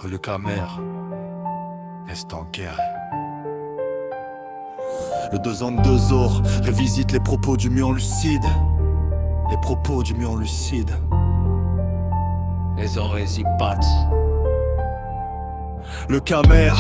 le Camer est en guerre. Le 2 ans de 2 heures révisite les propos du muon lucide. Les propos du muon lucide. Les oreilles y battent. Le Camer,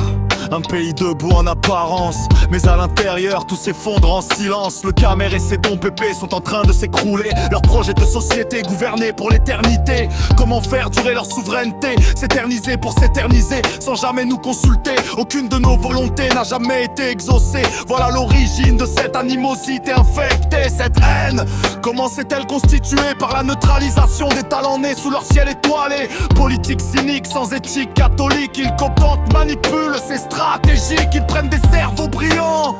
un pays debout en apparence, mais à l'intérieur tout s'effondre en silence. Le Camer et ses dons pépés sont en train de s'écrouler. Leur projet de société gouverné pour l'éternité. Comment faire durer leur souveraineté? S'éterniser pour s'éterniser sans jamais nous consulter. Aucune de nos volontés n'a jamais été exaucée. Voilà l'origine de cette animosité infectée. Cette haine, comment s'est-elle constituée? Par la neutralisation des talents nés sous leur ciel étoilé. Politique cynique sans éthique catholique, ils cooptent, manipulent, c'est stratégique. Ils prennent des cerveaux brillants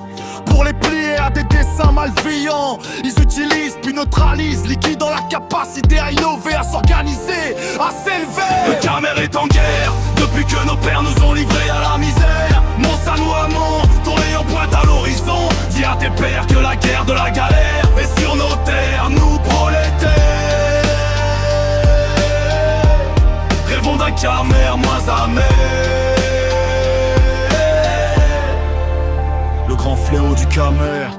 pour les plier à des dessins malveillants. Ils utilisent puis neutralisent, liquidant la capacité à innover, à s'organiser, à s'élever. Le Camer est en guerre depuis que nos pères nous ont livrés à la misère. Mon salaud amant, ton rayon pointe à l'horizon. Dis à tes pères que la guerre de la galère est sur nos terres, nous prolétaires. Rêvons d'un Camer moins amer. Le grand fléau du Camer,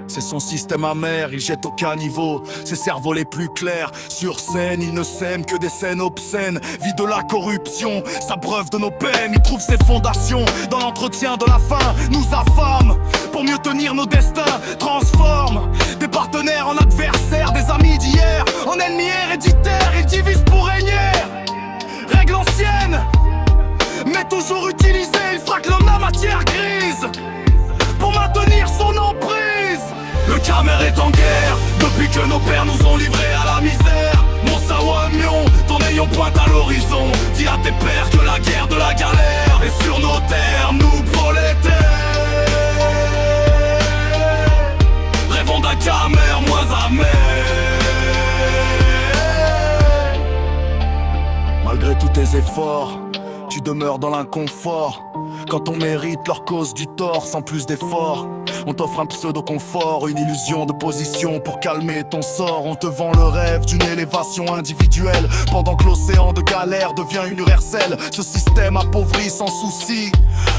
c'est son système amer, il jette au caniveau ses cerveaux les plus clairs. Sur scène, il ne sème que des scènes obscènes. Vie de la corruption, s'abreuve de nos peines. Il trouve ses fondations dans l'entretien de la faim. Nous affame pour mieux tenir nos destins. Transforme des partenaires en adversaires, des amis d'hier en ennemis héréditaires. Il divise pour régner, règle ancienne mais toujours utilisée. Il frappe l'homme la matière grise pour maintenir son emprise. Le Camer est en guerre depuis que nos pères nous ont livrés à la misère. Mon Sawamion, ton ayant pointe à l'horizon. Dis à tes pères que la guerre de la galère est sur nos terres, nous prolétaires. Rêvons d'un Camer moins amer. Malgré tous tes efforts, tu demeures dans l'inconfort. Quand on mérite leur cause du tort sans plus d'effort, on t'offre un pseudo-confort, une illusion de position pour calmer ton sort. On te vend le rêve d'une élévation individuelle, pendant que l'océan de galère devient universel. Ce système appauvrit sans souci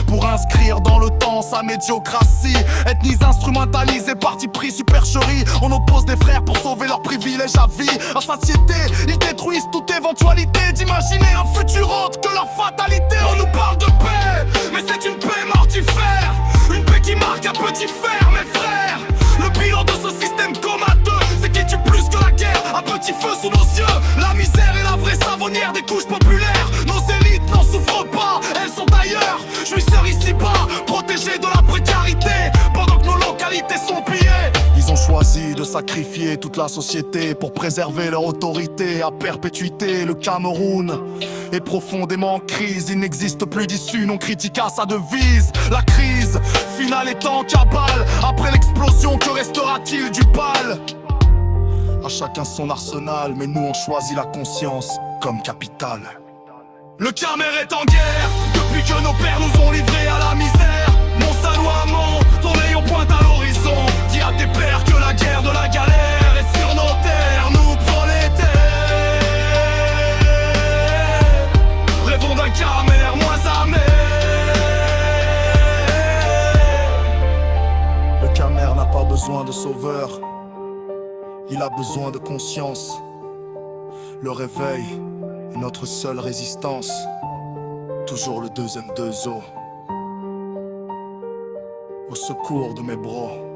pour inscrire dans le temps sa médiocratie. Ethnies instrumentalisées, parti pris, supercherie. On oppose des frères pour sauver leurs privilèges à vie. À satiété, ils détruisent toute éventualité d'imaginer un futur autre que leur fatalité. On nous parle de paix, mais c'est une paix mortifère. Une paix qui marque un petit fer, mes frères. Le bilan de ce système comateux, c'est qu'il tue plus que la guerre. Un petit feu sous nos yeux, la misère est la vraie savonnière des couches populaires. Nos élites n'en souffrent pas, elles sont ailleurs. Jouisseurs ici-bas, protégés de la précarité, pendant que nos localités sont pillées. Ils ont choisi de sacrifier toute la société pour préserver leur autorité à perpétuité. Le Cameroun est profondément en crise, il n'existe plus d'issue non critique à sa devise. La crise finale est en cabale, après l'explosion que restera-t-il du bal? À chacun son arsenal, mais nous on choisit la conscience comme capitale. Le Camer est en guerre depuis que nos pères nous ont livrés à la misère. Mon salaud amant, ton rayon pointe à l'horizon. Dis à tes pères que la guerre de la galère est sur nos terres, nous prolétaires. Rêvons d'un Camer moins amer. Le Camer n'a pas besoin de sauveur, il a besoin de conscience. Le réveil est notre seule résistance. Toujours le 2 M2O au secours de mes bros.